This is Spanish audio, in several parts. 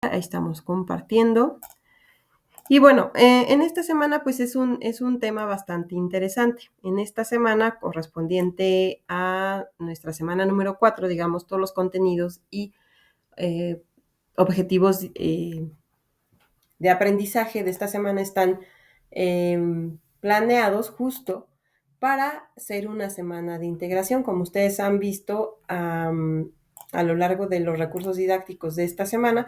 Ahí estamos compartiendo. Y bueno, en esta semana pues es un tema bastante interesante. En esta semana correspondiente a nuestra semana número 4, digamos, todos los contenidos y objetivos de aprendizaje de esta semana están planeados justo para ser una semana de integración. Como ustedes han visto a lo largo de los recursos didácticos de esta semana,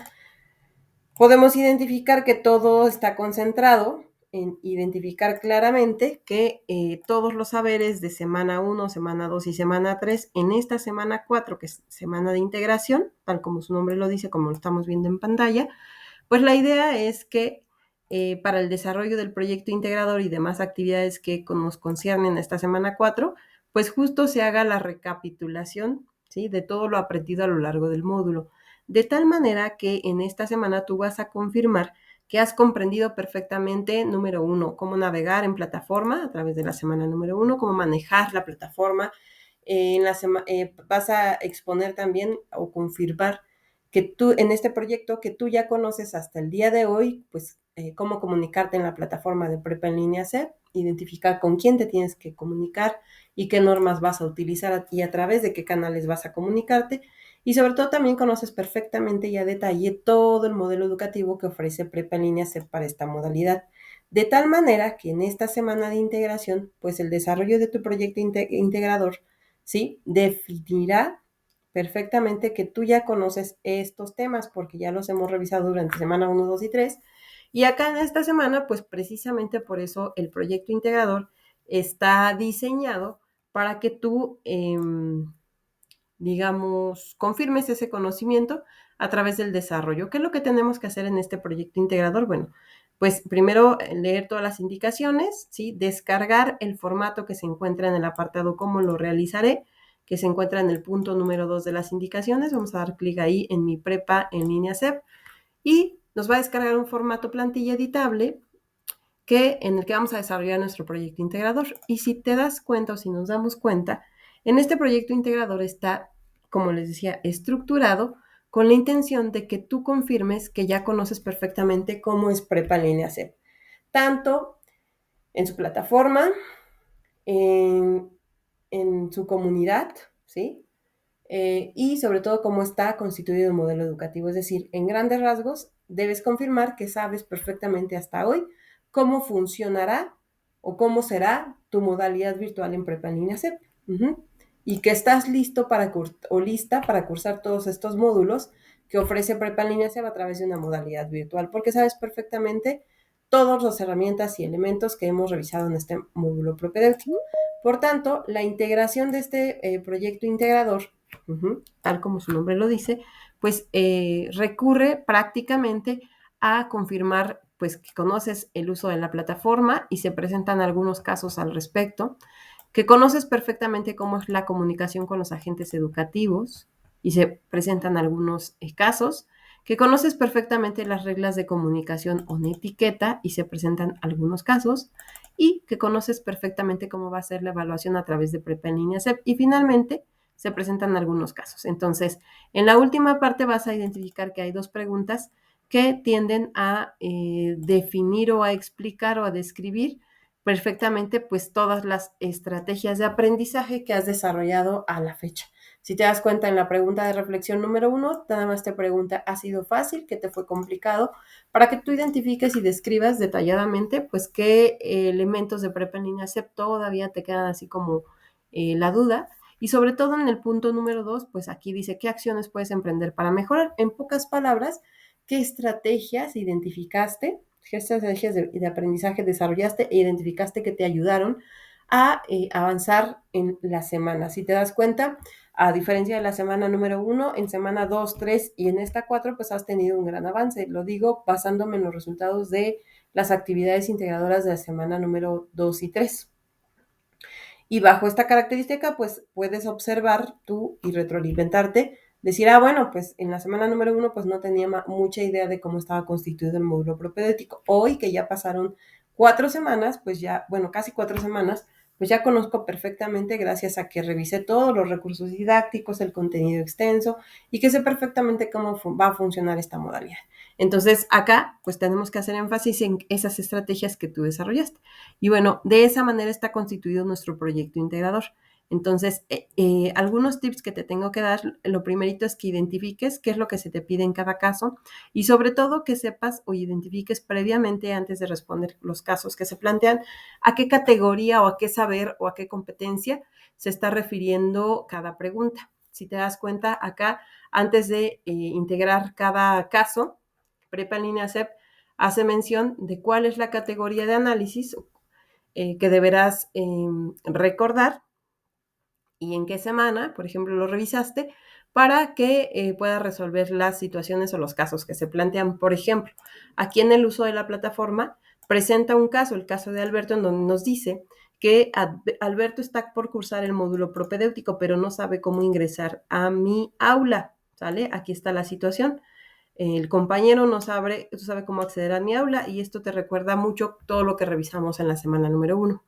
podemos identificar que todo está concentrado en identificar claramente que todos los saberes de semana 1, semana 2 y semana 3, en esta semana 4, que es semana de integración, tal como su nombre lo dice, como lo estamos viendo en pantalla, pues la idea es que para el desarrollo del proyecto integrador y demás actividades que nos conciernen esta semana 4, pues justo se haga la recapitulación, ¿sí?, de todo lo aprendido a lo largo del módulo. De tal manera que en esta semana tú vas a confirmar que has comprendido perfectamente, número 1, cómo navegar en plataforma a través de la semana número 1, cómo manejar la plataforma. Vas a exponer también o confirmar que tú, en este proyecto que tú ya conoces hasta el día de hoy, pues cómo comunicarte en la plataforma de Prepa en Línea C, identificar con quién te tienes que comunicar y qué normas vas a utilizar y a través de qué canales vas a comunicarte. Y sobre todo también conoces perfectamente y a detalle todo el modelo educativo que ofrece Prepa en Línea C para esta modalidad. De tal manera que en esta semana de integración, pues el desarrollo de tu proyecto integrador, ¿sí?, definirá perfectamente que tú ya conoces estos temas porque ya los hemos revisado durante semana 1, 2 y 3. Y acá en esta semana, pues precisamente por eso el proyecto integrador está diseñado para que tú digamos, confirmes ese conocimiento a través del desarrollo. ¿Qué es lo que tenemos que hacer en este proyecto integrador? Bueno, pues primero leer todas las indicaciones, ¿sí?, descargar el formato que se encuentra en el apartado cómo lo realizaré, que se encuentra en el punto número 2 de las indicaciones. Vamos a dar clic ahí en mi Prepa en Línea CEP y nos va a descargar un formato plantilla editable en el que vamos a desarrollar nuestro proyecto integrador. Y si te das cuenta o si nos damos cuenta, en este proyecto integrador está, como les decía, estructurado con la intención de que tú confirmes que ya conoces perfectamente cómo es Prepa en Línea C, tanto en su plataforma, en su comunidad, ¿sí?, y sobre todo cómo está constituido el modelo educativo. Es decir, en grandes rasgos, debes confirmar que sabes perfectamente hasta hoy cómo funcionará o cómo será tu modalidad virtual en Prepa en Línea CEP. Y que estás listo o lista para cursar todos estos módulos que ofrece Prepa en Línea CEP a través de una modalidad virtual, porque sabes perfectamente todas las herramientas y elementos que hemos revisado en este módulo propedéutico. Por tanto, la integración de este proyecto integrador, tal como su nombre lo dice, pues recurre prácticamente a confirmar pues que conoces el uso de la plataforma y se presentan algunos casos al respecto, que conoces perfectamente cómo es la comunicación con los agentes educativos y se presentan algunos casos, que conoces perfectamente las reglas de comunicación o etiqueta y se presentan algunos casos, y que conoces perfectamente cómo va a ser la evaluación a través de Prepa en Línea CEP. Y finalmente, se presentan algunos casos. Entonces, en la última parte vas a identificar que hay dos preguntas que tienden a definir o a explicar o a describir perfectamente pues todas las estrategias de aprendizaje que has desarrollado a la fecha. Si te das cuenta, en la pregunta de reflexión número 1, nada más te pregunta, ¿ha sido fácil? ¿Qué te fue complicado? Para que tú identifiques y describas detalladamente pues qué elementos de Prepa en Línea CEP todavía te quedan así como la duda. Y sobre todo en el punto número 2, pues aquí dice, ¿qué acciones puedes emprender para mejorar? En pocas palabras, ¿qué estrategias identificaste? ¿Qué estrategias de aprendizaje desarrollaste e identificaste que te ayudaron a avanzar en la semana? Si te das cuenta, a diferencia de la semana número 1, en semana 2, 3 y en esta 4, pues has tenido un gran avance. Lo digo basándome en los resultados de las actividades integradoras de la semana número 2 y 3. Y bajo esta característica, pues puedes observar tú y retroalimentarte, decir, bueno, pues en la semana número 1, pues no tenía mucha idea de cómo estaba constituido el módulo propedéutico. Hoy que ya pasaron 4 semanas, pues ya, bueno, casi 4 semanas, pues ya conozco perfectamente gracias a que revisé todos los recursos didácticos, el contenido extenso y que sé perfectamente cómo va a funcionar esta modalidad. Entonces, acá, pues tenemos que hacer énfasis en esas estrategias que tú desarrollaste. Y bueno, de esa manera está constituido nuestro proyecto integrador. Entonces, algunos tips que te tengo que dar, lo primerito es que identifiques qué es lo que se te pide en cada caso y sobre todo que sepas o identifiques previamente antes de responder los casos que se plantean a qué categoría o a qué saber o a qué competencia se está refiriendo cada pregunta. Si te das cuenta, acá, antes de integrar cada caso, Prepa en línea CEP hace mención de cuál es la categoría de análisis que deberás recordar y en qué semana, por ejemplo, lo revisaste para que puedas resolver las situaciones o los casos que se plantean. Por ejemplo, aquí en el uso de la plataforma presenta un caso, el caso de Alberto, en donde nos dice que Alberto está por cursar el módulo propedéutico, pero no sabe cómo ingresar a mi aula, ¿sale? Aquí está la situación. El compañero no sabe cómo acceder a mi aula y esto te recuerda mucho todo lo que revisamos en la semana número 1.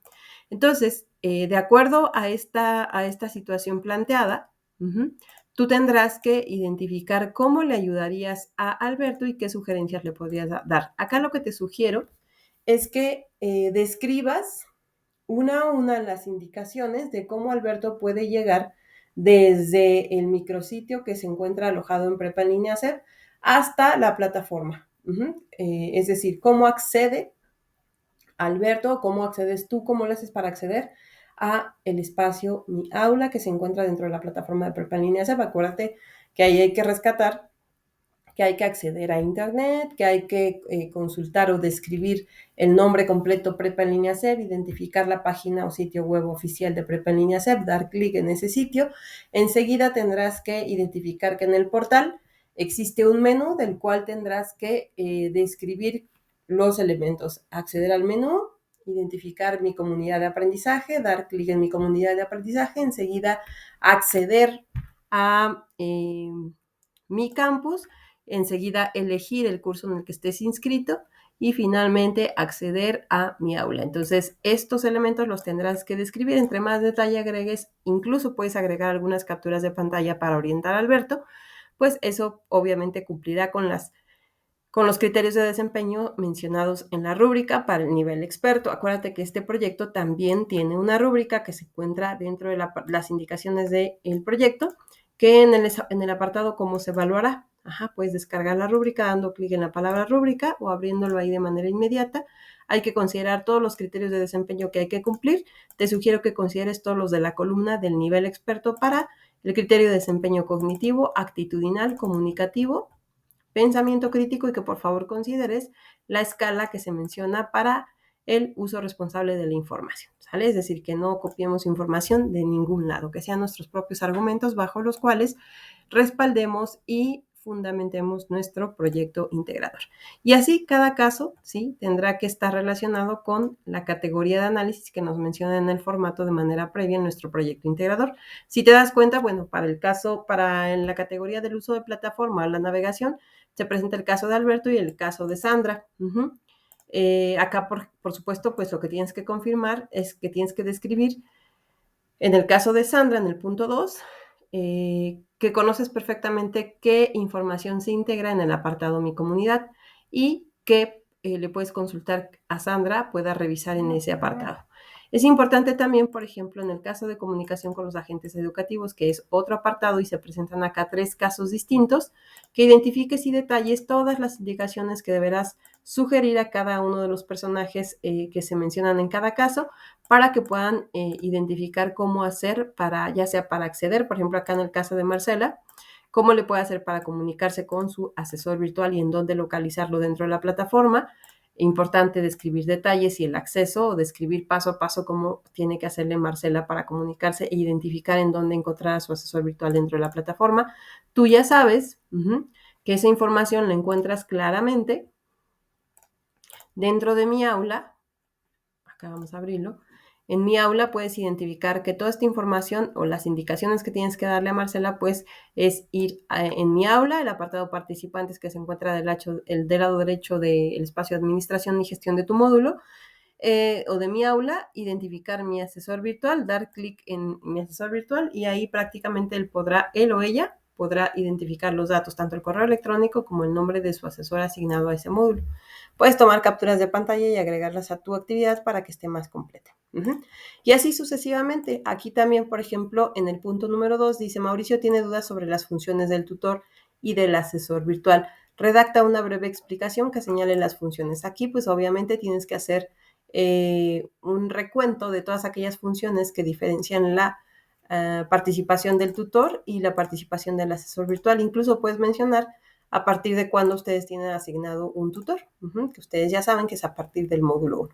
Entonces, de acuerdo a esta situación planteada, tú tendrás que identificar cómo le ayudarías a Alberto y qué sugerencias le podrías dar. Acá lo que te sugiero es que describas una a una las indicaciones de cómo Alberto puede llegar desde el micrositio que se encuentra alojado en Prepa en línea CEP hasta la plataforma. Es decir, cómo accede Alberto, cómo accedes tú, cómo lo haces para acceder a el espacio Mi Aula que se encuentra dentro de la plataforma de Prepa en línea CEP. Acuérdate que ahí hay que rescatar que hay que acceder a internet, que hay que consultar o describir el nombre completo Prepa en línea CEP, identificar la página o sitio web oficial de Prepa en línea CEP, dar clic en ese sitio. Enseguida tendrás que identificar que en el portal existe un menú del cual tendrás que describir los elementos. Acceder al menú, identificar mi comunidad de aprendizaje, dar clic en mi comunidad de aprendizaje, enseguida acceder a mi campus, enseguida elegir el curso en el que estés inscrito y finalmente acceder a mi aula. Entonces, estos elementos los tendrás que describir. Entre más detalle agregues, incluso puedes agregar algunas capturas de pantalla para orientar a Alberto, pues eso obviamente cumplirá con los criterios de desempeño mencionados en la rúbrica para el nivel experto. Acuérdate que este proyecto también tiene una rúbrica que se encuentra dentro de las indicaciones del proyecto, que en el apartado cómo se evaluará. Puedes descargar la rúbrica dando clic en la palabra rúbrica o abriéndolo ahí de manera inmediata. Hay que considerar todos los criterios de desempeño que hay que cumplir. Te sugiero que consideres todos los de la columna del nivel experto para el criterio de desempeño cognitivo, actitudinal, comunicativo, pensamiento crítico y que por favor consideres la escala que se menciona para el uso responsable de la información, ¿sale? Es decir, que no copiemos información de ningún lado, que sean nuestros propios argumentos bajo los cuales respaldemos y fundamentemos nuestro proyecto integrador. Y así cada caso, ¿sí? Tendrá que estar relacionado con la categoría de análisis que nos menciona en el formato de manera previa en nuestro proyecto integrador. Si te das cuenta, bueno, en la categoría del uso de plataforma o la navegación, se presenta el caso de Alberto y el caso de Sandra. Acá, por supuesto, pues lo que tienes que confirmar es que tienes que describir, en el caso de Sandra, en el punto 2, que conoces perfectamente qué información se integra en el apartado Mi Comunidad y que le puedes consultar a Sandra, pueda revisar en ese apartado. Es importante también, por ejemplo, en el caso de comunicación con los agentes educativos, que es otro apartado y se presentan acá 3 casos distintos, que identifiques y detalles todas las indicaciones que deberás sugerir a cada uno de los personajes que se mencionan en cada caso para que puedan identificar cómo hacer ya sea para acceder, por ejemplo, acá en el caso de Marcela, cómo le puede hacer para comunicarse con su asesor virtual y en dónde localizarlo dentro de la plataforma. Importante describir detalles y el acceso o describir paso a paso cómo tiene que hacerle Marcela para comunicarse e identificar en dónde encontrar a su asesor virtual dentro de la plataforma. Tú ya sabes que esa información la encuentras claramente dentro de Mi Aula. Acá vamos a abrirlo. En Mi Aula puedes identificar que toda esta información o las indicaciones que tienes que darle a Marcela, pues es ir en Mi Aula, el apartado participantes que se encuentra del lado derecho del espacio de administración y gestión de tu módulo, o de mi aula, identificar mi asesor virtual, dar clic en mi asesor virtual y ahí prácticamente él o ella podrá identificar los datos, tanto el correo electrónico como el nombre de su asesor asignado a ese módulo. Puedes tomar capturas de pantalla y agregarlas a tu actividad para que esté más completa. Y así sucesivamente. Aquí también, por ejemplo, en el punto número 2 dice, Mauricio tiene dudas sobre las funciones del tutor y del asesor virtual. Redacta una breve explicación que señale las funciones. Aquí, pues obviamente tienes que hacer un recuento de todas aquellas funciones que diferencian la participación del tutor y la participación del asesor virtual. Incluso puedes mencionar a partir de cuándo ustedes tienen asignado un tutor, que ustedes ya saben que es a partir del módulo 1.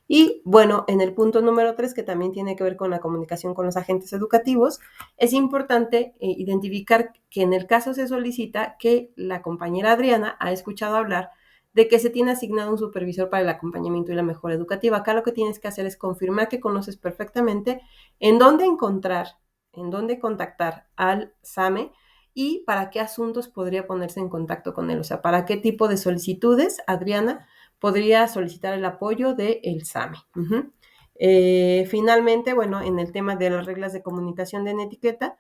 Y bueno, en el punto número 3, que también tiene que ver con la comunicación con los agentes educativos, es importante identificar que en el caso se solicita que la compañera Adriana ha escuchado hablar de que se tiene asignado un supervisor para el acompañamiento y la mejora educativa. Acá lo que tienes que hacer es confirmar que conoces perfectamente en dónde encontrar, en dónde contactar al SAME y para qué asuntos podría ponerse en contacto con él. O sea, para qué tipo de solicitudes Adriana podría solicitar el apoyo del SAME. Finalmente, bueno, en el tema de las reglas de comunicación de etiqueta,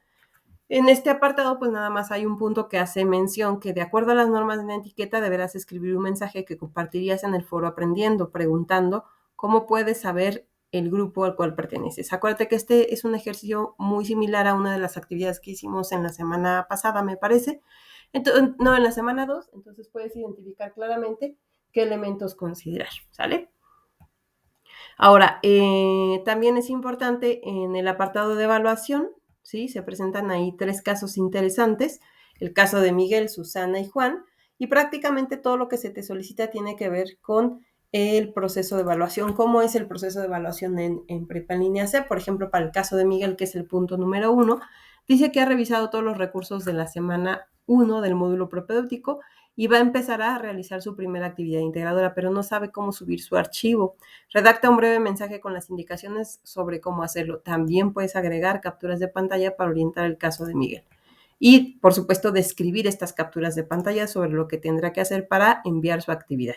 en este apartado, pues nada más hay un punto que hace mención que de acuerdo a las normas de etiqueta deberás escribir un mensaje que compartirías en el foro aprendiendo, preguntando cómo puedes saber el grupo al cual perteneces. Acuérdate que este es un ejercicio muy similar a una de las actividades que hicimos en la semana pasada, me parece. Entonces, no, en la semana 2, entonces puedes identificar claramente qué elementos considerar, ¿sale? Ahora, también es importante en el apartado de evaluación, ¿sí? Se presentan ahí 3 casos interesantes, el caso de Miguel, Susana y Juan, y prácticamente todo lo que se te solicita tiene que ver con el proceso de evaluación. ¿Cómo es el proceso de evaluación en Prepa en Línea C? Por ejemplo, para el caso de Miguel, que es el punto número 1, dice que ha revisado todos los recursos de la semana 1 del módulo propedéutico y va a empezar a realizar su primera actividad integradora, pero no sabe cómo subir su archivo. Redacta un breve mensaje con las indicaciones sobre cómo hacerlo. También puedes agregar capturas de pantalla para orientar el caso de Miguel. Y, por supuesto, describir estas capturas de pantalla sobre lo que tendrá que hacer para enviar su actividad.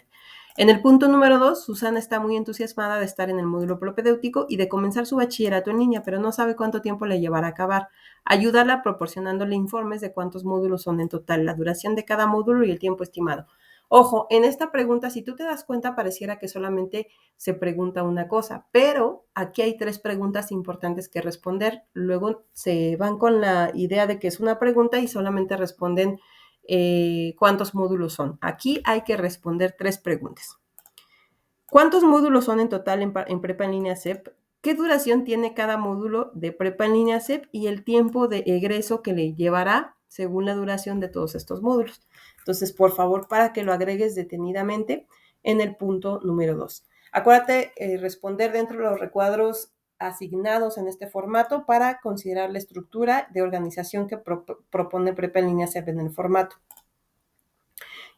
En el punto número 2, Susana está muy entusiasmada de estar en el módulo propedéutico y de comenzar su bachillerato en línea, pero no sabe cuánto tiempo le llevará a acabar. Ayúdala proporcionándole informes de cuántos módulos son en total, la duración de cada módulo y el tiempo estimado. Ojo, en esta pregunta, si tú te das cuenta, pareciera que solamente se pregunta una cosa, pero aquí hay 3 preguntas importantes que responder. Luego se van con la idea de que es una pregunta y solamente responden cuántos módulos son. Aquí hay que responder 3 preguntas. ¿Cuántos módulos son en total en Prepa en Línea CEP? ¿Qué duración tiene cada módulo de Prepa en Línea CEP y el tiempo de egreso que le llevará según la duración de todos estos módulos? Entonces, por favor, para que lo agregues detenidamente en el punto número 2. Acuérdate responder dentro de los recuadros asignados en este formato para considerar la estructura de organización que propone Prepa en Línea CEP en el formato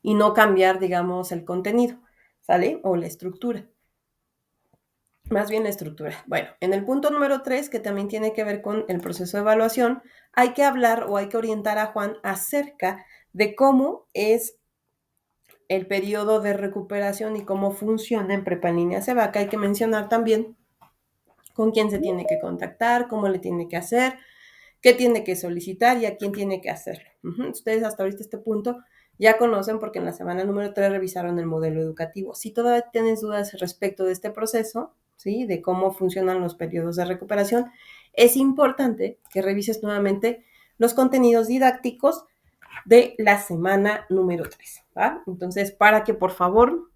y no cambiar, digamos, el contenido, ¿sale? O la estructura. Más bien la estructura. Bueno, en el punto número 3, que también tiene que ver con el proceso de evaluación, hay que hablar o hay que orientar a Juan acerca de cómo es el periodo de recuperación y cómo funciona en Prepa en Línea CEP. Acá hay que mencionar también con quién se tiene que contactar, cómo le tiene que hacer, qué tiene que solicitar y a quién tiene que hacerlo. Ustedes hasta ahorita este punto ya conocen porque en la semana número 3 revisaron el modelo educativo. Si todavía tienes dudas respecto de este proceso, ¿sí? De cómo funcionan los periodos de recuperación, es importante que revises nuevamente los contenidos didácticos de la semana número 3, ¿va? Entonces, para que por favor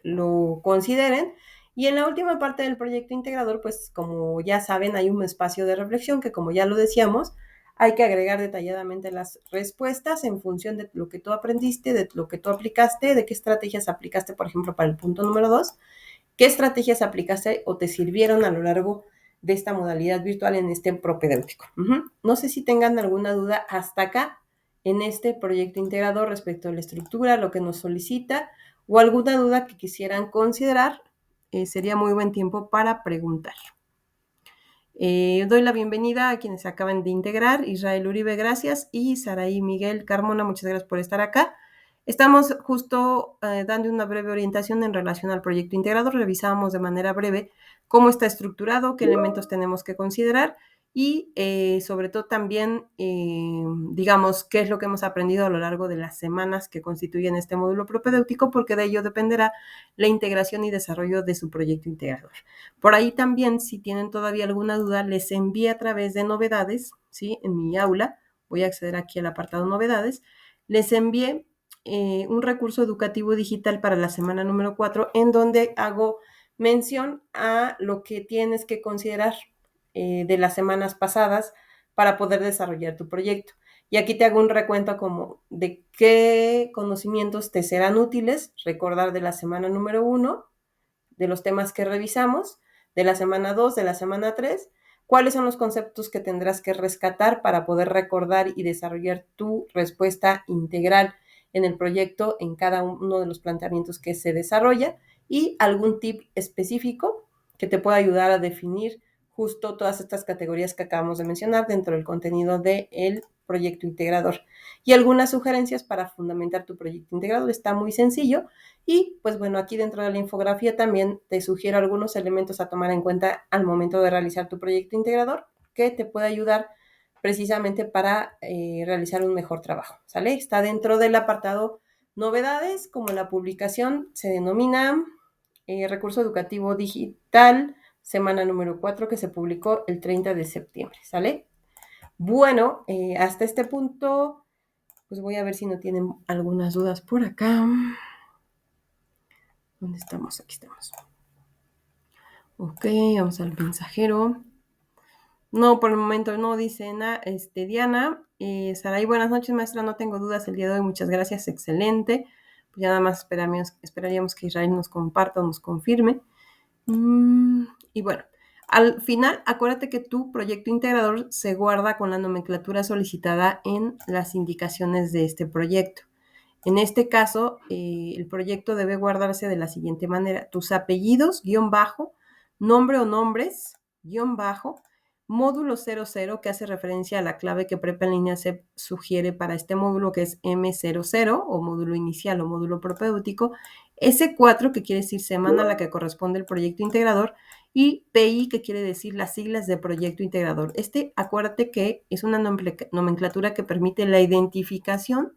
lo consideren. Y en la última parte del proyecto integrador, pues como ya saben, hay un espacio de reflexión que, como ya lo decíamos, hay que agregar detalladamente las respuestas en función de lo que tú aprendiste, de lo que tú aplicaste, de qué estrategias aplicaste, por ejemplo, para el punto número 2, qué estrategias aplicaste o te sirvieron a lo largo de esta modalidad virtual en este propedéutico. No sé si tengan alguna duda hasta acá en este proyecto integrador respecto a la estructura, lo que nos solicita o alguna duda que quisieran considerar. Sería muy buen tiempo para preguntar. Doy la bienvenida a quienes se acaban de integrar. Israel Uribe, gracias. Y Saraí Miguel Carmona, muchas gracias por estar acá. Estamos justo dando una breve orientación en relación al proyecto integrador. Revisamos de manera breve cómo está estructurado, qué elementos tenemos que considerar y sobre todo también, digamos, qué es lo que hemos aprendido a lo largo de las semanas que constituyen este módulo propedéutico, porque de ello dependerá la integración y desarrollo de su proyecto integrador. Por ahí también, si tienen todavía alguna duda, les envío a través de novedades, ¿sí? En mi aula, voy a acceder aquí al apartado novedades, les envié un recurso educativo digital para la semana número 4, en donde hago mención a lo que tienes que considerar de las semanas pasadas para poder desarrollar tu proyecto. Y aquí te hago un recuento como de qué conocimientos te serán útiles, recordar de la semana número 1, de los temas que revisamos, de la semana 2, de la semana 3, cuáles son los conceptos que tendrás que rescatar para poder recordar y desarrollar tu respuesta integral en el proyecto, en cada uno de los planteamientos que se desarrolla, y algún tip específico que te pueda ayudar a definir justo todas estas categorías que acabamos de mencionar dentro del contenido del proyecto integrador. Y algunas sugerencias para fundamentar tu proyecto integrador. Está muy sencillo. Y pues bueno, aquí dentro de la infografía también te sugiero algunos elementos a tomar en cuenta al momento de realizar tu proyecto integrador que te puede ayudar precisamente para realizar un mejor trabajo, ¿sale? Está dentro del apartado novedades, como la publicación se denomina Recurso Educativo Digital, semana número 4, que se publicó el 30 de septiembre, ¿sale? Bueno, hasta este punto, pues voy a ver si no tienen algunas dudas por acá. ¿Dónde estamos? Aquí estamos. Ok, vamos al mensajero. No, por el momento no, dice Diana. Saray, buenas noches, maestra. No tengo dudas el día de hoy. Muchas gracias, excelente. Pues ya nada más esperaríamos que Israel nos comparta o nos confirme. Y bueno, al final, acuérdate que tu proyecto integrador se guarda con la nomenclatura solicitada en las indicaciones de este proyecto. En este caso, el proyecto debe guardarse de la siguiente manera: tus apellidos, guión bajo, nombre o nombres, guión bajo, módulo 00, que hace referencia a la clave que Prepa en línea se sugiere para este módulo, que es M00, o módulo inicial o módulo propedéutico, S4, que quiere decir semana a la que corresponde el proyecto integrador, y PI, que quiere decir las siglas de proyecto integrador. Acuérdate que es una nomenclatura que permite la identificación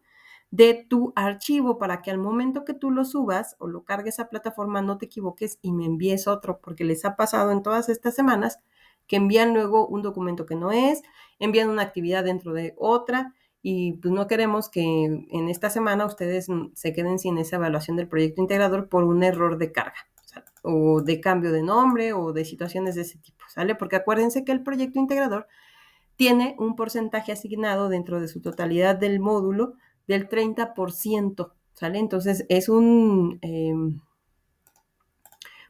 de tu archivo, para que al momento que tú lo subas o lo cargues a plataforma no te equivoques y me envíes otro, porque les ha pasado en todas estas semanas que envían luego un documento que no es, envían una actividad dentro de otra, y pues no queremos que en esta semana ustedes se queden sin esa evaluación del proyecto integrador por un error de carga, o de cambio de nombre o de situaciones de ese tipo, ¿sale? Porque acuérdense que el proyecto integrador tiene un porcentaje asignado dentro de su totalidad del módulo del 30%, ¿sale? Entonces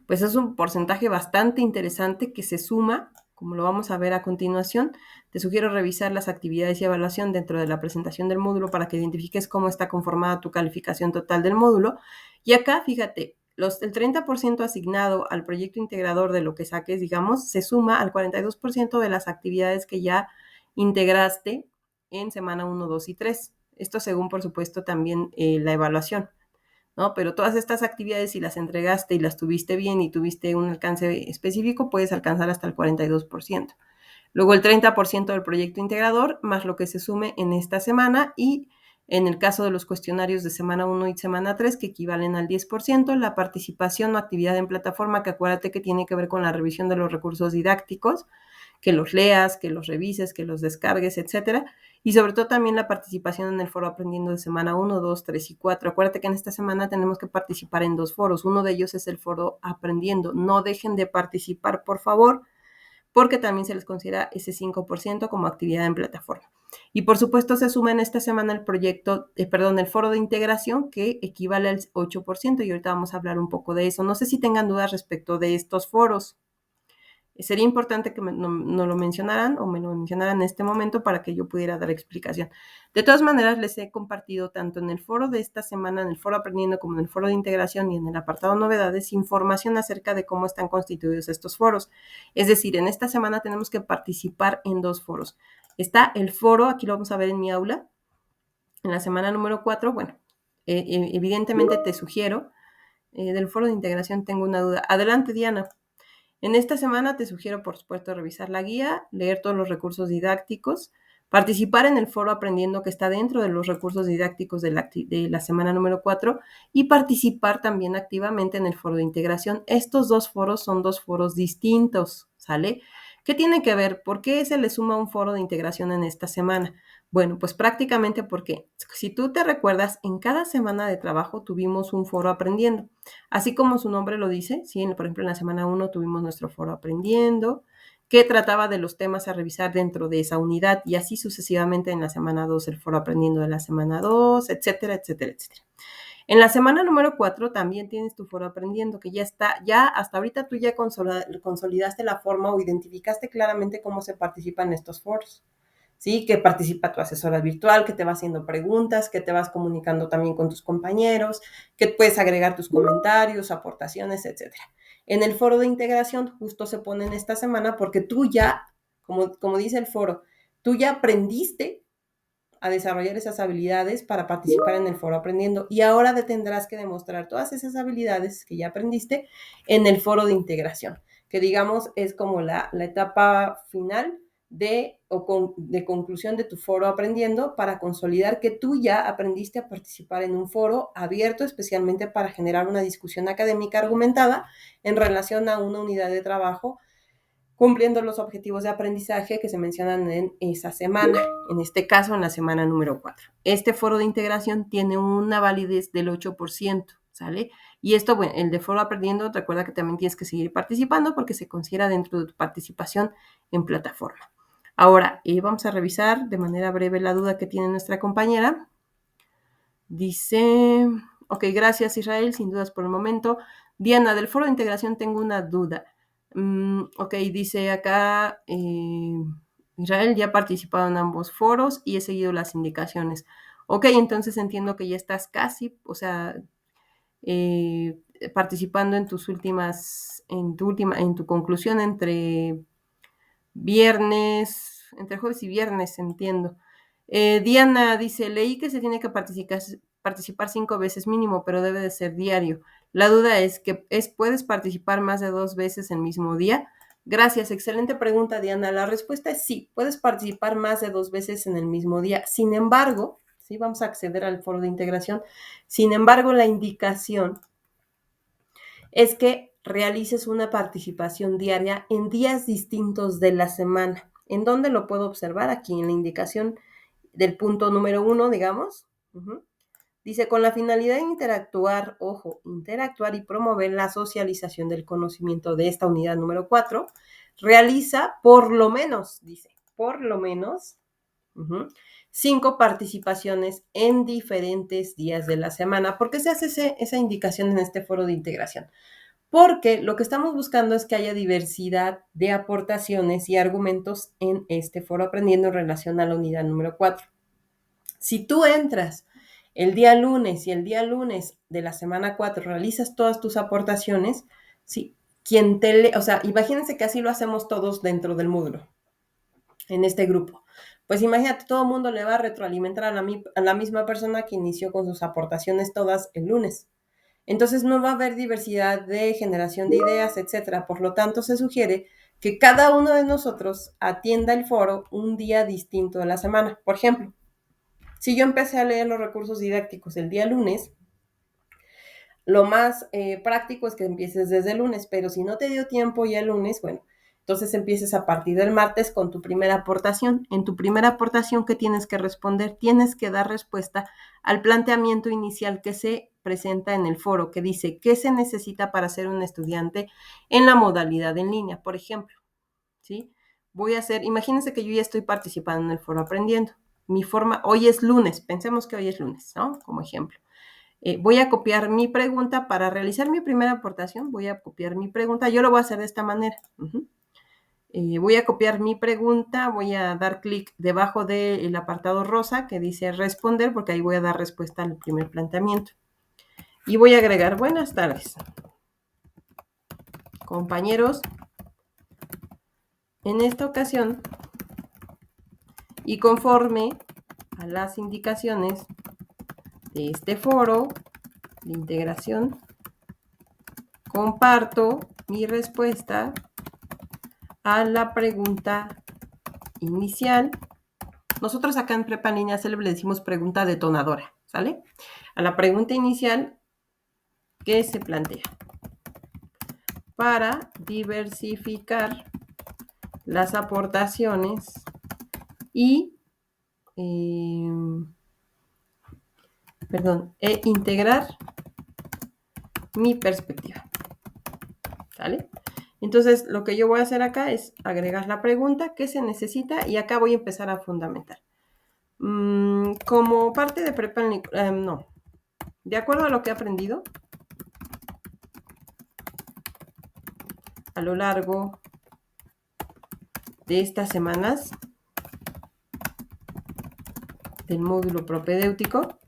pues es un porcentaje bastante interesante que se suma, como lo vamos a ver a continuación. Te sugiero revisar las actividades y evaluación dentro de la presentación del módulo para que identifiques cómo está conformada tu calificación total del módulo. Y acá, fíjate, el 30% asignado al proyecto integrador de lo que saques, digamos, se suma al 42% de las actividades que ya integraste en semana 1, 2 y 3. Esto según, por supuesto, también la evaluación, ¿no? Pero todas estas actividades, si las entregaste y las tuviste bien y tuviste un alcance específico, puedes alcanzar hasta el 42%. Luego el 30% del proyecto integrador, más lo que se sume en esta semana, y en el caso de los cuestionarios de semana 1 y semana 3, que equivalen al 10%, la participación o actividad en plataforma, que acuérdate que tiene que ver con la revisión de los recursos didácticos, que los leas, que los revises, que los descargues, etcétera. Y sobre todo también la participación en el foro Aprendiendo de semana 1, 2, 3 y 4. Acuérdate que en esta semana tenemos que participar en 2 foros. Uno de ellos es el foro Aprendiendo. No dejen de participar, por favor, porque también se les considera ese 5% como actividad en plataforma. Y por supuesto se suma en esta semana el el foro de integración, que equivale al 8%, y ahorita vamos a hablar un poco de eso. No sé si tengan dudas respecto de estos foros. Sería importante que no lo mencionaran o me lo mencionaran en este momento para que yo pudiera dar explicación. De todas maneras, les he compartido tanto en el foro de esta semana, en el foro Aprendiendo, como en el foro de integración y en el apartado novedades, información acerca de cómo están constituidos estos foros. Es decir, en esta semana tenemos que participar en 2 foros. Está el foro, aquí lo vamos a ver en mi aula, en la semana número 4, bueno, evidentemente te sugiero, del foro de integración tengo una duda. Adelante, Diana. En esta semana te sugiero, por supuesto, revisar la guía, leer todos los recursos didácticos, participar en el foro aprendiendo que está dentro de los recursos didácticos de la semana número 4 y participar también activamente en el foro de integración. Estos dos foros son dos foros distintos, ¿sale? ¿Qué tiene que ver? ¿Por qué se le suma un foro de integración en esta semana? Bueno, pues prácticamente porque, si tú te recuerdas, en cada semana de trabajo tuvimos un foro aprendiendo. Así como su nombre lo dice, ¿sí? Por ejemplo, en la semana 1 tuvimos nuestro foro aprendiendo, que trataba de los temas a revisar dentro de esa unidad y así sucesivamente en la semana 2 el foro aprendiendo de la semana 2, etcétera, etcétera, etcétera. En la semana número 4 también tienes tu foro aprendiendo, que ya está, ya hasta ahorita tú ya consolidaste la forma o identificaste claramente cómo se participa en estos foros. ¿Sí? Que participa tu asesora virtual, que te va haciendo preguntas, que te vas comunicando también con tus compañeros, que puedes agregar tus comentarios, aportaciones, etc. En el foro de integración justo se pone en esta semana porque tú ya, como dice el foro, tú ya aprendiste a desarrollar esas habilidades para participar en el foro aprendiendo y ahora tendrás que demostrar todas esas habilidades que ya aprendiste en el foro de integración, que digamos es como la etapa final de conclusión de tu foro aprendiendo para consolidar que tú ya aprendiste a participar en un foro abierto especialmente para generar una discusión académica argumentada en relación a una unidad de trabajo cumpliendo los objetivos de aprendizaje que se mencionan en esa semana, en este caso en la semana número 4. Este foro de integración tiene una validez del 8%, ¿sale? Y esto, bueno, el de foro aprendiendo, recuerda que también tienes que seguir participando porque se considera dentro de tu participación en plataforma. Ahora, vamos a revisar de manera breve la duda que tiene nuestra compañera. Dice, ok, gracias Israel, sin dudas por el momento. Diana, del foro de integración tengo una duda. Ok, dice acá, Israel ya ha participado en ambos foros y he seguido las indicaciones. Ok, entonces entiendo que ya estás casi, o sea, participando en tus últimas, en tu conclusión entre jueves y viernes, entiendo. Diana dice, leí que se tiene que participar 5 veces mínimo, pero debe de ser diario. La duda es que ¿puedes participar más de 2 veces el mismo día? Gracias, excelente pregunta, Diana. La respuesta es sí, puedes participar más de 2 veces en el mismo día. Sin embargo, sí, vamos a acceder al foro de integración. Sin embargo, la indicación es que realices una participación diaria en días distintos de la semana. ¿En dónde lo puedo observar? Aquí en la indicación del punto número 1, digamos. Dice, con la finalidad de interactuar, ojo, interactuar y promover la socialización del conocimiento de esta unidad número 4, realiza por lo menos, dice, por lo menos, 5 participaciones en diferentes días de la semana. ¿Por qué se hace esa indicación en este foro de integración? Porque lo que estamos buscando es que haya diversidad de aportaciones y argumentos en este foro aprendiendo en relación a la unidad número 4. Si tú entras el día lunes y el día lunes de la semana 4 realizas todas tus aportaciones, sí, o sea, imagínense que así lo hacemos todos dentro del módulo, en este grupo. Pues imagínate, todo el mundo le va a retroalimentar a la misma persona que inició con sus aportaciones todas el lunes. Entonces no va a haber diversidad de generación de ideas, etcétera. Por lo tanto, se sugiere que cada uno de nosotros atienda el foro un día distinto de la semana. Por ejemplo, si yo empecé a leer los recursos didácticos el día lunes, lo más práctico es que empieces desde el lunes, pero si no te dio tiempo ya el lunes, bueno, entonces empieces a partir del martes con tu primera aportación. En tu primera aportación, ¿qué tienes que responder? Tienes que dar respuesta al planteamiento inicial que se presenta en el foro, que dice, ¿qué se necesita para ser un estudiante en la modalidad en línea? Por ejemplo, ¿sí? Imagínense que yo ya estoy participando en el foro aprendiendo. Hoy es lunes, pensemos que hoy es lunes, ¿no? Como ejemplo. Voy a copiar mi pregunta para realizar mi primera aportación. Voy a copiar mi pregunta. Yo lo voy a hacer de esta manera. Voy a copiar mi pregunta. Voy a dar clic debajo del apartado rosa que dice responder, porque ahí voy a dar respuesta al primer planteamiento. Y voy a agregar buenas tardes, compañeros. En esta ocasión, y conforme a las indicaciones de este foro de integración, comparto mi respuesta a la pregunta inicial. Nosotros acá en Prepa en Línea Célebre le decimos pregunta detonadora, ¿sale? A la pregunta inicial que se plantea para diversificar las aportaciones y integrar mi perspectiva, ¿sale? Entonces, lo que yo voy a hacer acá es agregar la pregunta que se necesita y acá voy a empezar a fundamentar. Como parte de Prepa, no. De acuerdo a lo que he aprendido a lo largo de estas semanas del módulo propedéutico,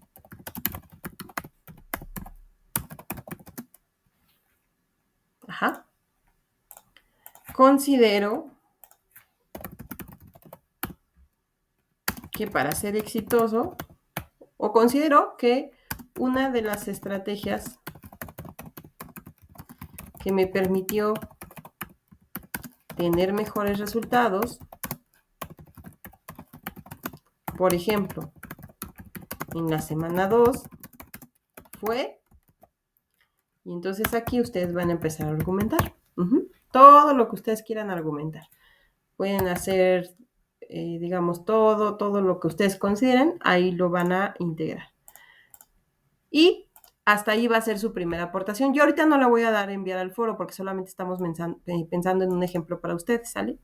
considero que para ser exitoso, o considero que una de las estrategias que me permitió tener mejores resultados, por ejemplo, en la semana 2 fue, y entonces aquí ustedes van a empezar a argumentar. Todo lo que ustedes quieran argumentar. Pueden hacer, digamos, todo lo que ustedes consideren, ahí lo van a integrar. Y hasta ahí va a ser su primera aportación. Yo ahorita no la voy a dar a enviar al foro porque solamente estamos pensando en un ejemplo para ustedes, ¿sale?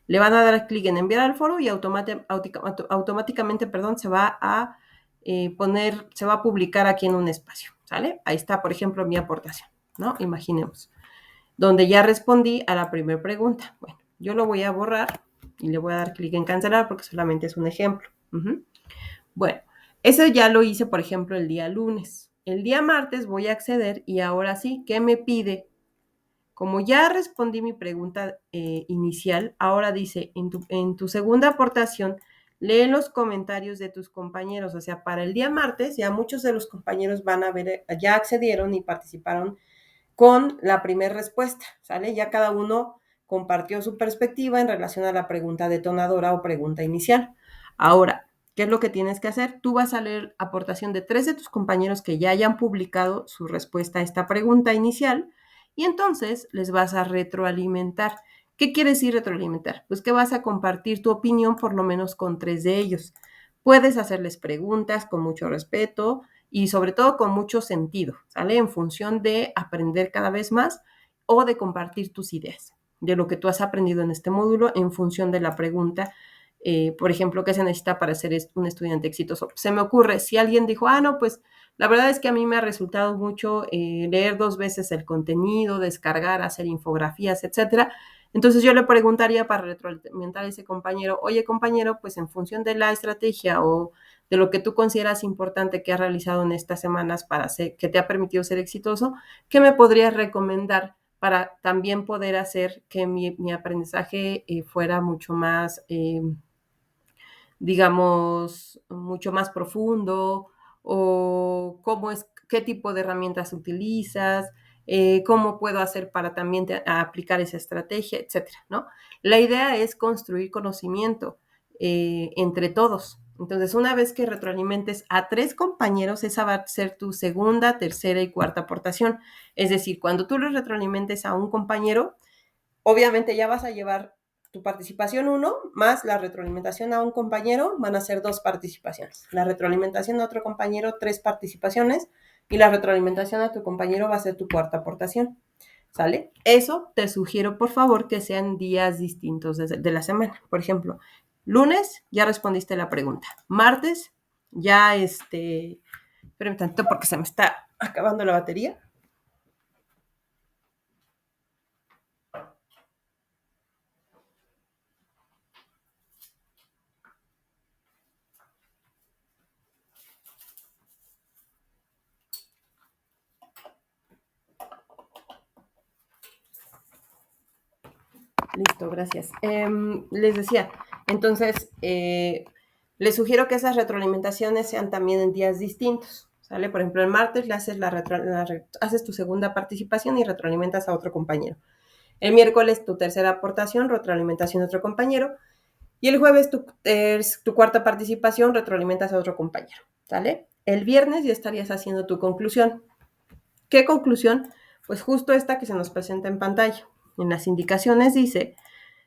Le van a dar clic en enviar al foro y automáticamente, se va a se va a publicar aquí en un espacio, ¿sale? Ahí está, por ejemplo, mi aportación, ¿no? Imaginemos, donde ya respondí a la primera pregunta. Bueno, yo lo voy a borrar y le voy a dar clic en cancelar porque solamente es un ejemplo. Bueno, eso ya lo hice, por ejemplo, el día lunes. El día martes voy a acceder y ahora sí, ¿qué me pide? Como ya respondí mi pregunta inicial, ahora dice, en tu segunda aportación, lee los comentarios de tus compañeros. O sea, para el día martes ya muchos de los compañeros van a ver, ya accedieron y participaron con la primera respuesta, ¿sale? Ya cada uno compartió su perspectiva en relación a la pregunta detonadora o pregunta inicial. Ahora, ¿qué es lo que tienes que hacer? Tú vas a leer aportación de 3 de tus compañeros que ya hayan publicado su respuesta a esta pregunta inicial y entonces les vas a retroalimentar. ¿Qué quiere decir retroalimentar? Pues que vas a compartir tu opinión por lo menos con 3 de ellos. Puedes hacerles preguntas con mucho respeto y sobre todo con mucho sentido, ¿sale? En función de aprender cada vez más o de compartir tus ideas de lo que tú has aprendido en este módulo en función de la pregunta. Por ejemplo, ¿qué se necesita para ser un estudiante exitoso? Se me ocurre, si alguien dijo, no, pues la verdad es que a mí me ha resultado mucho leer 2 veces el contenido, descargar, hacer infografías, etcétera. Entonces yo le preguntaría para retroalimentar a ese compañero, oye compañero, pues en función de la estrategia o de lo que tú consideras importante que has realizado en estas semanas que te ha permitido ser exitoso, ¿qué me podrías recomendar para también poder hacer que mi aprendizaje fuera mucho más, digamos, mucho más profundo? ¿O qué tipo de herramientas utilizas? ¿Cómo puedo hacer para también aplicar esa estrategia, etcétera, ¿no? La idea es construir conocimiento entre todos. Entonces, una vez que retroalimentes a 3 compañeros, esa va a ser tu segunda, tercera y cuarta aportación. Es decir, cuando tú le retroalimentes a un compañero, obviamente ya vas a llevar tu participación 1 más la retroalimentación a un compañero, van a ser 2 participaciones. La retroalimentación a otro compañero, 3 participaciones, y la retroalimentación a tu compañero va a ser tu cuarta aportación, ¿sale? Eso te sugiero, por favor, que sean días distintos de la semana. Por ejemplo, lunes ya respondiste la pregunta. Martes ya, espérame tantito porque se me está acabando la batería. Listo, gracias. Les decía, entonces, les sugiero que esas retroalimentaciones sean también en días distintos, ¿sale? Por ejemplo, el martes le haces, haces tu segunda participación y retroalimentas a otro compañero. El miércoles tu tercera aportación, retroalimentación a otro compañero. Y el jueves tu cuarta participación, retroalimentas a otro compañero, ¿sale? El viernes ya estarías haciendo tu conclusión. ¿Qué conclusión? Pues justo esta que se nos presenta en pantalla. En las indicaciones dice,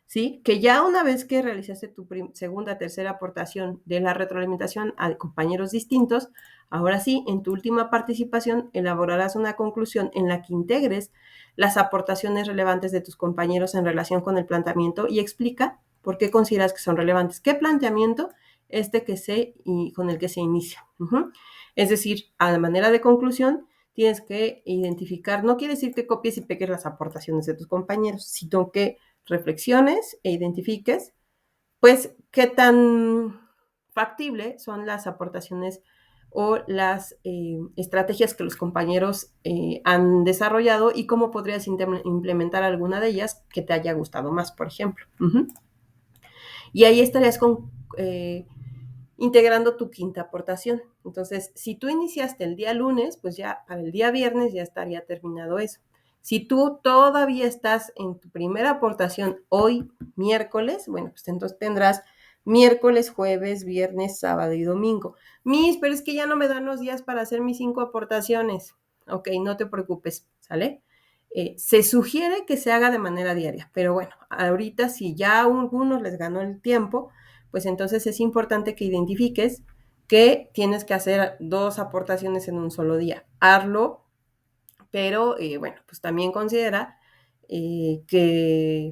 ¿sí? Que ya una vez que realizaste tu segunda, tercera aportación de la retroalimentación a compañeros distintos, ahora sí, en tu última participación elaborarás una conclusión en la que integres las aportaciones relevantes de tus compañeros en relación con el planteamiento y explica por qué consideras que son relevantes. ¿Qué planteamiento? Con el que se inicia. Es decir, a la manera de conclusión, tienes que identificar, no quiere decir que copies y pegues las aportaciones de tus compañeros, sino que reflexiones e identifiques, pues, qué tan factible son las aportaciones o las estrategias que los compañeros han desarrollado y cómo podrías implementar alguna de ellas que te haya gustado más, por ejemplo. Y ahí estarías integrando tu quinta aportación. Entonces, si tú iniciaste el día lunes, pues ya para el día viernes ya estaría terminado eso. Si tú todavía estás en tu primera aportación hoy, miércoles, bueno, pues entonces tendrás miércoles, jueves, viernes, sábado y domingo. Pero es que ya no me dan los días para hacer mis 5 aportaciones. Ok, no te preocupes, ¿sale? Se sugiere que se haga de manera diaria, pero bueno, ahorita si ya a algunos les ganó el tiempo, pues entonces es importante que identifiques que tienes que hacer 2 aportaciones en un solo día. Hazlo, pero bueno, pues también considera que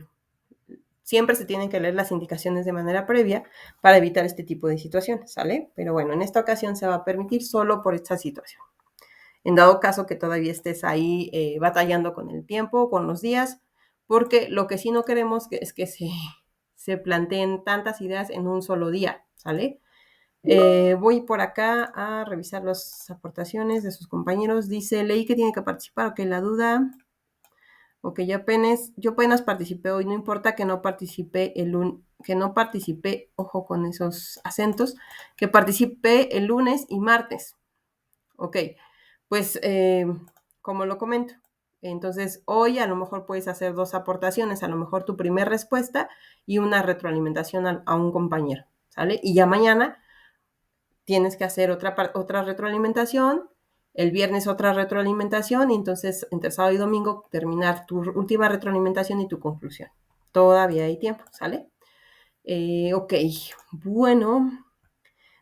siempre se tienen que leer las indicaciones de manera previa para evitar este tipo de situaciones, ¿sale? Pero bueno, en esta ocasión se va a permitir solo por esta situación. En dado caso que todavía estés ahí batallando con el tiempo, con los días, porque lo que sí no queremos es que se planteen tantas ideas en un solo día, ¿sale? Voy por acá a revisar las aportaciones de sus compañeros. Dice, leí que tiene que participar, ok, la duda, ok, yo apenas participé hoy, no importa que no participe ojo con esos acentos, que participe el lunes y martes. Ok, pues como lo comento, entonces hoy a lo mejor puedes hacer 2 aportaciones, a lo mejor tu primera respuesta y una retroalimentación a un compañero, ¿sale? Y ya mañana tienes que hacer otra retroalimentación, el viernes otra retroalimentación y entonces entre sábado y domingo terminar tu última retroalimentación y tu conclusión. Todavía hay tiempo, ¿sale? Ok, bueno,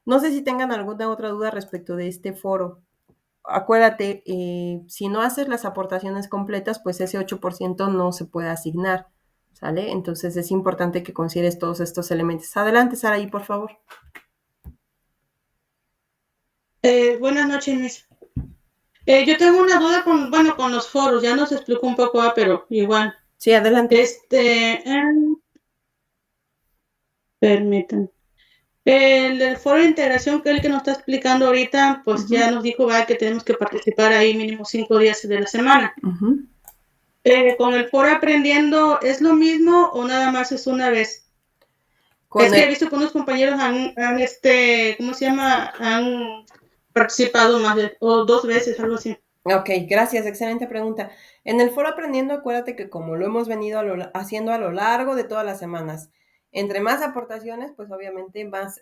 no sé si tengan alguna otra duda respecto de este foro. Acuérdate, si no haces las aportaciones completas, pues ese 8% no se puede asignar, ¿sale? Entonces es importante que consideres todos estos elementos. Adelante, Saraí, por favor. Buenas noches, Miss. Yo tengo una duda con los foros, ya nos explicó un poco, pero igual. Sí, adelante. Permítanme. El foro de integración que es el que nos está explicando ahorita, pues ya nos dijo que tenemos que participar ahí mínimo 5 días de la semana. Con el foro aprendiendo, ¿es lo mismo o nada más es una vez? Es que he visto que unos compañeros ¿cómo se llama? Han participado o 2 veces, algo así. Ok, gracias, excelente pregunta. En el foro aprendiendo, acuérdate que como lo hemos venido haciendo a lo largo de todas las semanas, entre más aportaciones, pues obviamente más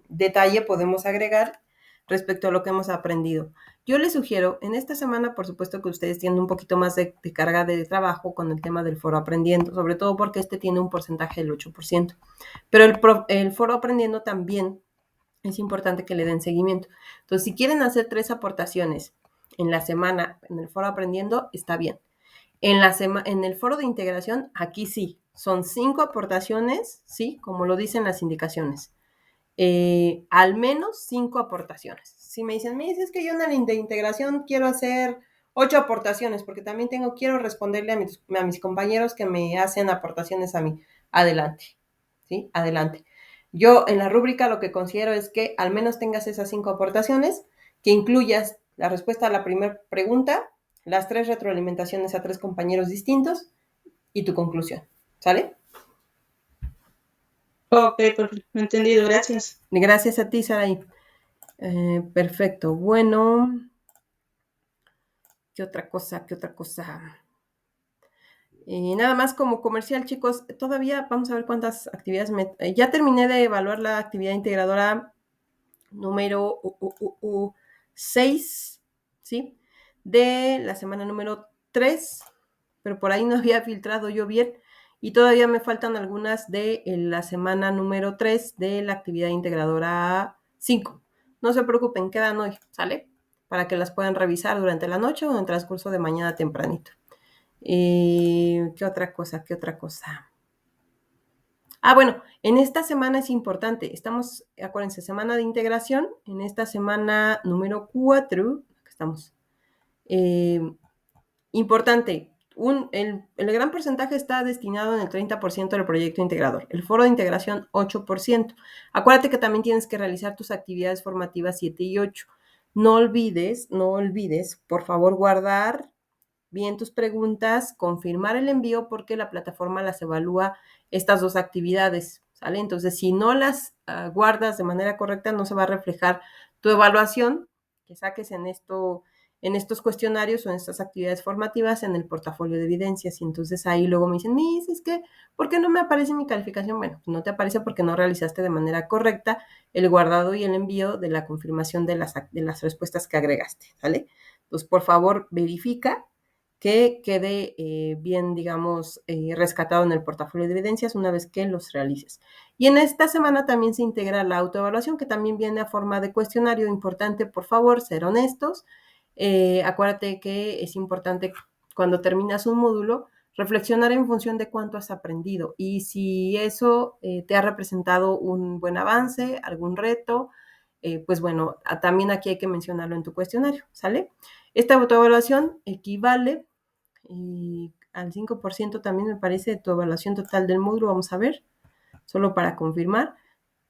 detalle podemos agregar respecto a lo que hemos aprendido. Yo les sugiero, en esta semana, por supuesto que ustedes tienen un poquito más de carga de trabajo con el tema del foro aprendiendo, sobre todo porque este tiene un porcentaje del 8%. Pero el foro aprendiendo también es importante que le den seguimiento. Entonces, si quieren hacer 3 aportaciones en la semana en el foro aprendiendo, está bien. En el foro de integración, aquí sí, son 5 aportaciones, sí, como lo dicen las indicaciones. Al menos 5 aportaciones. Si me dicen, es que yo en la de integración quiero hacer 8 aportaciones, porque también quiero responderle a mis compañeros que me hacen aportaciones a mí. Adelante, ¿sí? Adelante. Yo en la rúbrica lo que considero es que al menos tengas esas 5 aportaciones, que incluyas la respuesta a la primera pregunta, las 3 retroalimentaciones a 3 compañeros distintos y tu conclusión, ¿sale? Ok, perfecto, entendido, gracias. Gracias a ti, Saraí. Perfecto. Bueno, ¿qué otra cosa? Nada más como comercial, chicos, todavía vamos a ver cuántas actividades ya terminé de evaluar la actividad integradora número 6, ¿sí? De la semana número 3, pero por ahí no había filtrado yo bien y todavía me faltan algunas de la semana número 3 de la actividad integradora 5. No se preocupen, quedan hoy, ¿sale? Para que las puedan revisar durante la noche o en el transcurso de mañana tempranito. ¿Qué otra cosa? Bueno, en esta semana es importante. Estamos, acuérdense, semana de integración. En esta semana número 4, estamos. Importante, el gran porcentaje está destinado en el 30% del proyecto integrador. El foro de integración, 8%. Acuérdate que también tienes que realizar tus actividades formativas 7 y 8. No olvides, por favor, guardar bien tus preguntas, confirmar el envío porque la plataforma las evalúa estas dos actividades, ¿sale? Entonces, si no las guardas de manera correcta, no se va a reflejar tu evaluación que saques en estos cuestionarios o en estas actividades formativas en el portafolio de evidencias. Y entonces ahí luego me dicen, Miss, es que, ¿por qué no me aparece mi calificación? Bueno, pues no te aparece porque no realizaste de manera correcta el guardado y el envío de la confirmación de las respuestas que agregaste, ¿sale? Entonces, por favor, verifica que quede bien, digamos, rescatado en el portafolio de evidencias una vez que los realices. Y en esta semana también se integra la autoevaluación, que también viene a forma de cuestionario. Importante, por favor, ser honestos. Acuérdate que es importante cuando terminas un módulo reflexionar en función de cuánto has aprendido y si eso te ha representado un buen avance, algún reto, pues bueno, también aquí hay que mencionarlo en tu cuestionario, ¿sale? Esta autoevaluación equivale al 5% también me parece de tu evaluación total del módulo, vamos a ver, solo para confirmar.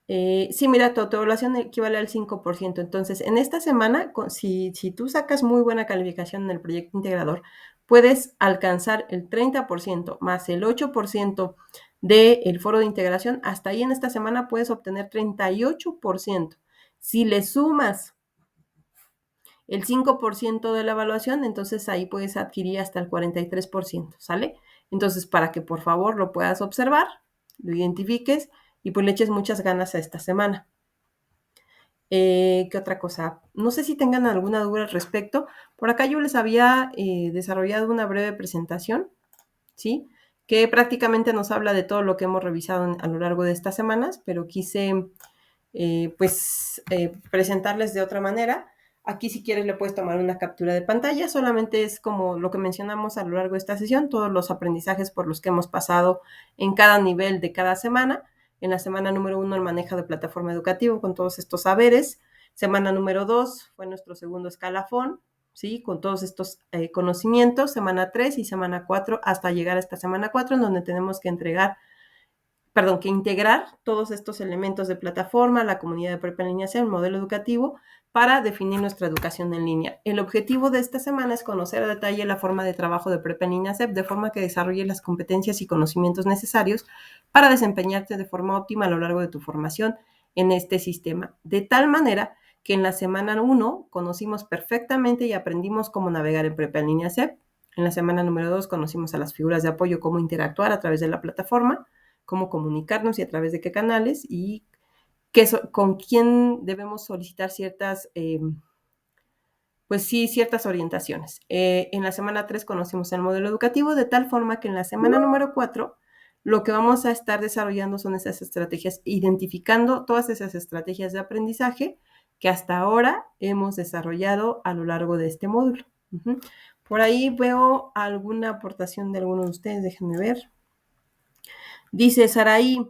Sí, mira, tu autoevaluación equivale al 5%. Entonces, en esta semana, si tú sacas muy buena calificación en el proyecto integrador, puedes alcanzar el 30% más el 8% del foro de integración. Hasta ahí en esta semana puedes obtener 38%. Si le sumas el 5% de la evaluación, entonces ahí puedes adquirir hasta el 43%, ¿sale? Entonces, para que por favor lo puedas observar, lo identifiques y pues le eches muchas ganas a esta semana. ¿Qué otra cosa? No sé si tengan alguna duda al respecto. Por acá yo les había desarrollado una breve presentación, ¿sí? Que prácticamente nos habla de todo lo que hemos revisado a lo largo de estas semanas, pero quise presentarles de otra manera. Aquí si quieres le puedes tomar una captura de pantalla, solamente es como lo que mencionamos a lo largo de esta sesión, todos los aprendizajes por los que hemos pasado en cada nivel de cada semana. En la semana número 1 el manejo de plataforma educativa con todos estos saberes. Semana número 2 fue nuestro segundo escalafón, ¿sí? Con todos estos conocimientos. Semana 3 y semana 4 hasta llegar a esta semana 4 en donde tenemos que integrar todos estos elementos de plataforma, la comunidad de prepa en línea sea el modelo educativo para definir nuestra educación en línea. El objetivo de esta semana es conocer a detalle la forma de trabajo de prepa en línea SEP, de forma que desarrolle las competencias y conocimientos necesarios para desempeñarte de forma óptima a lo largo de tu formación en este sistema. De tal manera que en la semana 1 conocimos perfectamente y aprendimos cómo navegar en prepa en línea SEP. En la semana número 2 conocimos a las figuras de apoyo, cómo interactuar a través de la plataforma, cómo comunicarnos y a través de qué canales y con quién debemos solicitar ciertas orientaciones. En la semana 3 conocimos el modelo educativo, de tal forma que en la semana número 4 lo que vamos a estar desarrollando son esas estrategias, identificando todas esas estrategias de aprendizaje que hasta ahora hemos desarrollado a lo largo de este módulo. Por ahí veo alguna aportación de alguno de ustedes, déjenme ver. Dice Saraí,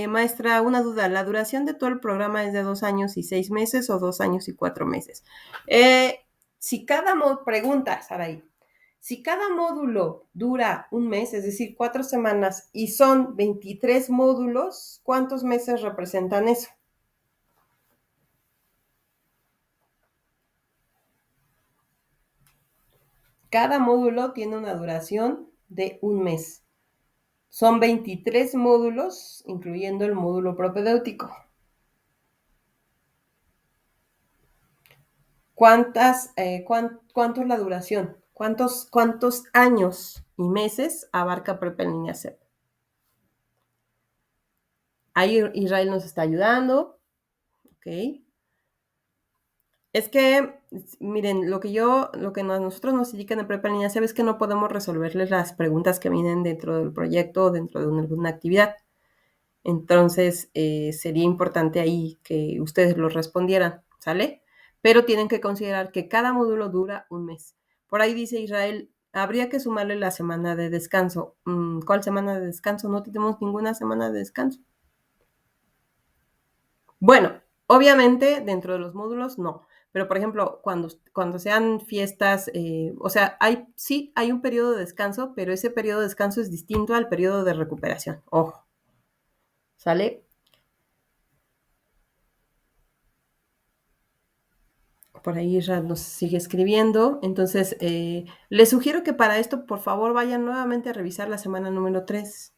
maestra, una duda, ¿la duración de todo el programa es de 2 años y 6 meses o 2 años y 4 meses? Pregunta, Saraí, si cada módulo dura un mes, es decir, 4 semanas, y son 23 módulos, ¿cuántos meses representan eso? Cada módulo tiene una duración de un mes. Son 23 módulos, incluyendo el módulo propedéutico. ¿Cuánto es la duración? ¿Cuántos años y meses abarca Prepa en línea SEP? Ahí Israel nos está ayudando. Ok. Es que, miren, lo que nosotros nos indican en Prepa en línea SEP es que no podemos resolverles las preguntas que vienen dentro del proyecto o dentro de alguna actividad. Entonces, sería importante ahí que ustedes lo respondieran, ¿sale? Pero tienen que considerar que cada módulo dura un mes. Por ahí dice Israel, habría que sumarle la semana de descanso. ¿Cuál semana de descanso? No tenemos ninguna semana de descanso. Bueno, obviamente dentro de los módulos no, pero por ejemplo, cuando sean fiestas, o sea, sí hay un periodo de descanso, pero ese periodo de descanso es distinto al periodo de recuperación. Ojo, ¿sale? Por ahí Israel nos sigue escribiendo. Entonces, les sugiero que para esto, por favor, vayan nuevamente a revisar la semana número 3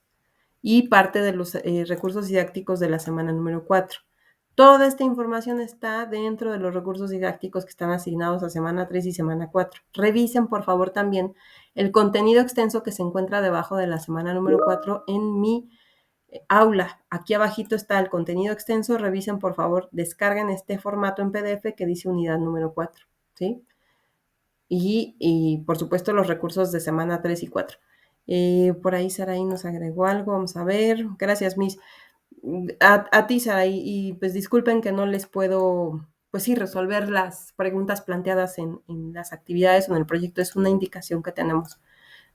y parte de los recursos didácticos de la semana número 4. Toda esta información está dentro de los recursos didácticos que están asignados a semana 3 y semana 4. Revisen, por favor, también el contenido extenso que se encuentra debajo de la semana número 4 en mi aula. Aquí abajito está el contenido extenso. Revisen, por favor, descarguen este formato en PDF que dice unidad número 4, ¿sí? Y por supuesto, los recursos de semana 3 y 4. Por ahí Saraí nos agregó algo. Vamos a ver. Gracias, Miss. A ti, Saraí. Y pues disculpen que no les puedo, pues sí, resolver las preguntas planteadas en las actividades o en el proyecto. Es una indicación que tenemos.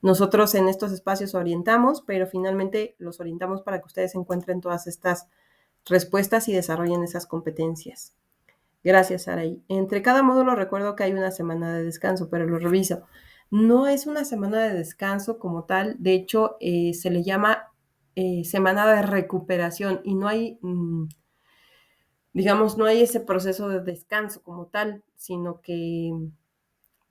Nosotros en estos espacios orientamos, pero finalmente los orientamos para que ustedes encuentren todas estas respuestas y desarrollen esas competencias. Gracias, Saraí. Entre cada módulo recuerdo que hay una semana de descanso, pero lo reviso. No es una semana de descanso como tal, de hecho se le llama semana de recuperación y no hay, digamos, no hay ese proceso de descanso como tal, sino que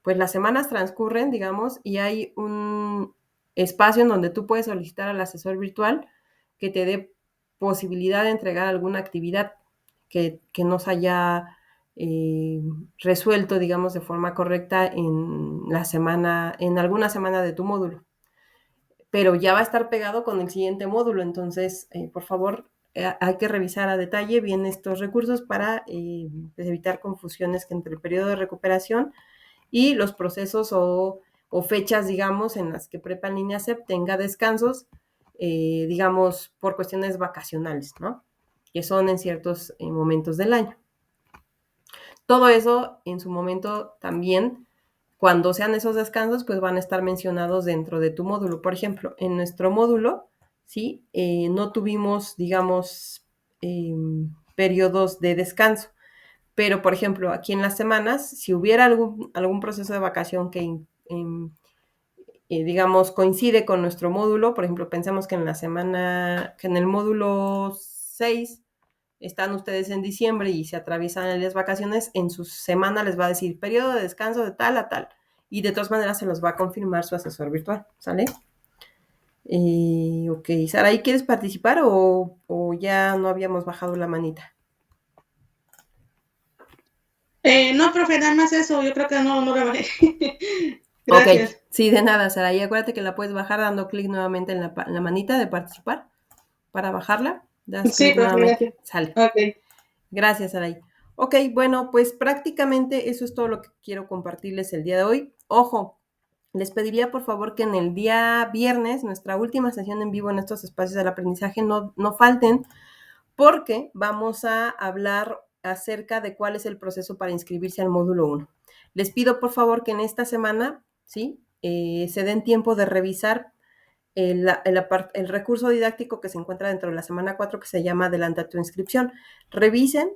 pues las semanas transcurren, digamos, y hay un espacio en donde tú puedes solicitar al asesor virtual que te dé posibilidad de entregar alguna actividad que nos haya resuelto, digamos, de forma correcta en alguna semana de tu módulo. Pero ya va a estar pegado con el siguiente módulo, entonces, por favor, hay que revisar a detalle bien estos recursos para pues evitar confusiones entre el periodo de recuperación y los procesos o fechas, digamos, en las que Prepa en línea SEP tenga descansos, digamos, por cuestiones vacacionales, ¿no? Que son en ciertos momentos del año. Todo eso, en su momento, también, cuando sean esos descansos, pues van a estar mencionados dentro de tu módulo. Por ejemplo, en nuestro módulo, ¿sí? No tuvimos, digamos, periodos de descanso. Pero, por ejemplo, aquí en las semanas, si hubiera algún proceso de vacación que, digamos, coincide con nuestro módulo, por ejemplo, pensemos que en el módulo 6 están ustedes en diciembre y se atraviesan las vacaciones, en su semana les va a decir periodo de descanso de tal a tal. Y de todas maneras se los va a confirmar su asesor virtual, ¿sale? Ok, Saraí, ¿quieres participar o ya no habíamos bajado la manita? No, profe, nada más eso. Yo creo que no lo bajé. Gracias. Ok, sí, de nada, Saraí. Acuérdate que la puedes bajar dando clic nuevamente en la manita de participar para bajarla. Das Sí, clic profe, nuevamente. gracias. Sale. Ok. Gracias, Saraí. Ok, bueno, pues prácticamente eso es todo lo que quiero compartirles el día de hoy. Ojo, les pediría por favor que en el día viernes, nuestra última sesión en vivo en estos espacios del aprendizaje, no falten, porque vamos a hablar acerca de cuál es el proceso para inscribirse al módulo 1. Les pido por favor que en esta semana, ¿sí? Se den tiempo de revisar el recurso didáctico que se encuentra dentro de la semana 4 que se llama Adelanta tu inscripción. Revisen,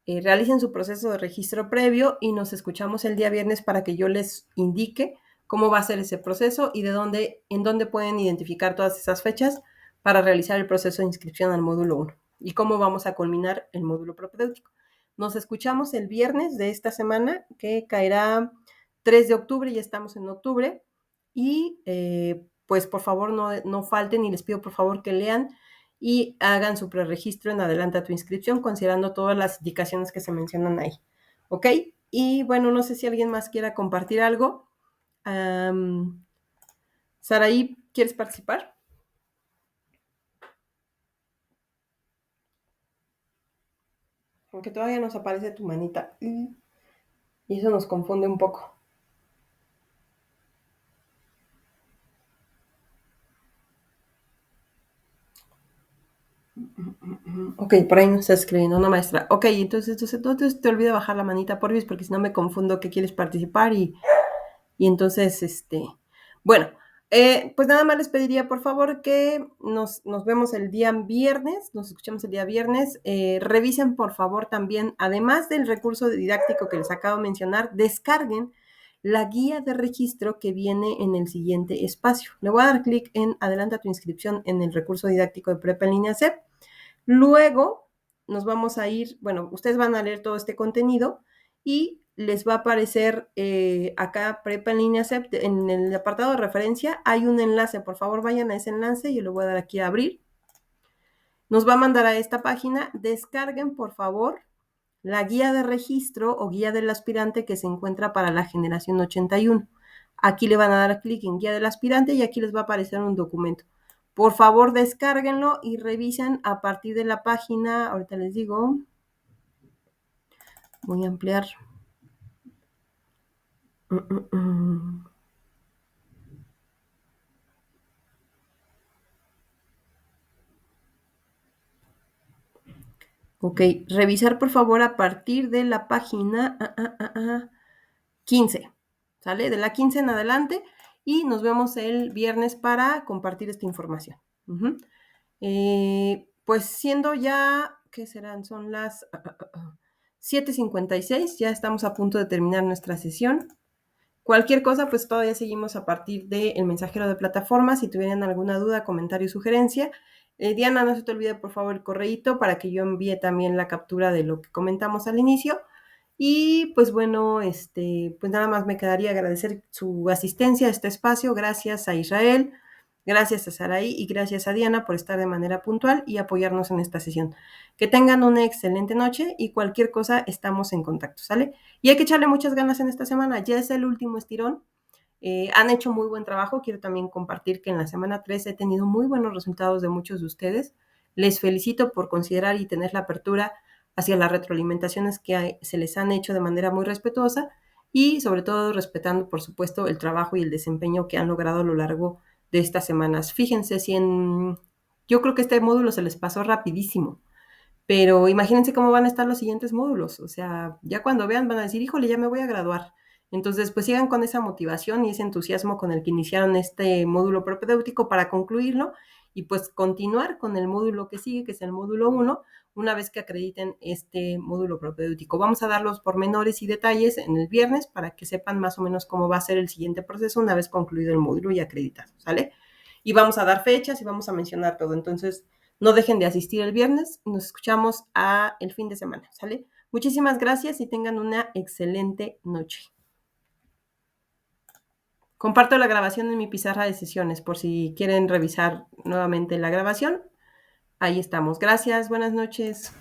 realicen su proceso de registro previo y nos escuchamos el día viernes para que yo les indique cómo va a ser ese proceso y en dónde pueden identificar todas esas fechas para realizar el proceso de inscripción al módulo 1 y cómo vamos a culminar el módulo propedéutico. Nos escuchamos el viernes de esta semana, que caerá 3 de octubre, ya estamos en octubre, y pues por favor no falten y les pido por favor que lean y hagan su preregistro en Adelanta tu inscripción, considerando todas las indicaciones que se mencionan ahí. ¿Ok? Y bueno, no sé si alguien más quiera compartir algo. Saraí, ¿quieres participar? Aunque todavía nos aparece tu manita. Y eso nos confunde un poco. Ok, por ahí nos está escribiendo una maestra. Ok, entonces no te olvide bajar la manita, porfis, porque si no me confundo que quieres participar y entonces, bueno, pues nada más les pediría, por favor, que nos vemos el día viernes, nos escuchamos el día viernes. Revisen, por favor, también, además del recurso didáctico que les acabo de mencionar, descarguen la guía de registro que viene en el siguiente espacio. Le voy a dar clic en Adelanta tu inscripción en el recurso didáctico de Prepa en línea CEP. Luego nos vamos a ir, bueno, ustedes van a leer todo este contenido y les va a aparecer acá Prepa en línea CEP, en el apartado de referencia hay un enlace, por favor vayan a ese enlace, yo lo voy a dar aquí a abrir. Nos va a mandar a esta página, descarguen por favor la guía de registro o guía del aspirante que se encuentra para la generación 81. Aquí le van a dar clic en guía del aspirante y aquí les va a aparecer un documento. Por favor, descárguenlo y revisen a partir de la página, ahorita les digo, voy a ampliar. Ok, revisar por favor a partir de la página 15, ¿sale? De la 15 en adelante y nos vemos el viernes para compartir esta información. Pues siendo ya, ¿qué serán? Son las 7:56, ya estamos a punto de terminar nuestra sesión. Cualquier cosa, pues todavía seguimos a partir del mensajero de plataforma. Si tuvieran alguna duda, comentario, sugerencia. Diana, no se te olvide por favor el correíto para que yo envíe también la captura de lo que comentamos al inicio. Y pues bueno, pues nada más me quedaría agradecer su asistencia a este espacio. Gracias a Israel, gracias a Saraí y gracias a Diana por estar de manera puntual y apoyarnos en esta sesión. Que tengan una excelente noche y cualquier cosa estamos en contacto, ¿sale? Y hay que echarle muchas ganas en esta semana, ya es el último estirón. Han hecho muy buen trabajo, quiero también compartir que en la semana 3 he tenido muy buenos resultados de muchos de ustedes. Les felicito por considerar y tener la apertura hacia las retroalimentaciones que se les han hecho de manera muy respetuosa y sobre todo respetando, por supuesto, el trabajo y el desempeño que han logrado a lo largo de estas semanas. Fíjense si yo creo que este módulo se les pasó rapidísimo, pero imagínense cómo van a estar los siguientes módulos. O sea, ya cuando vean van a decir, híjole, ya me voy a graduar. Entonces, pues sigan con esa motivación y ese entusiasmo con el que iniciaron este módulo propedéutico para concluirlo y pues continuar con el módulo que sigue, que es el módulo 1, una vez que acrediten este módulo propedéutico. Vamos a dar los pormenores y detalles en el viernes para que sepan más o menos cómo va a ser el siguiente proceso una vez concluido el módulo y acreditado, ¿sale? Y vamos a dar fechas y vamos a mencionar todo. Entonces, no dejen de asistir el viernes. Nos escuchamos el fin de semana, ¿sale? Muchísimas gracias y tengan una excelente noche. Comparto la grabación en mi pizarra de sesiones por si quieren revisar nuevamente la grabación. Ahí estamos. Gracias, buenas noches.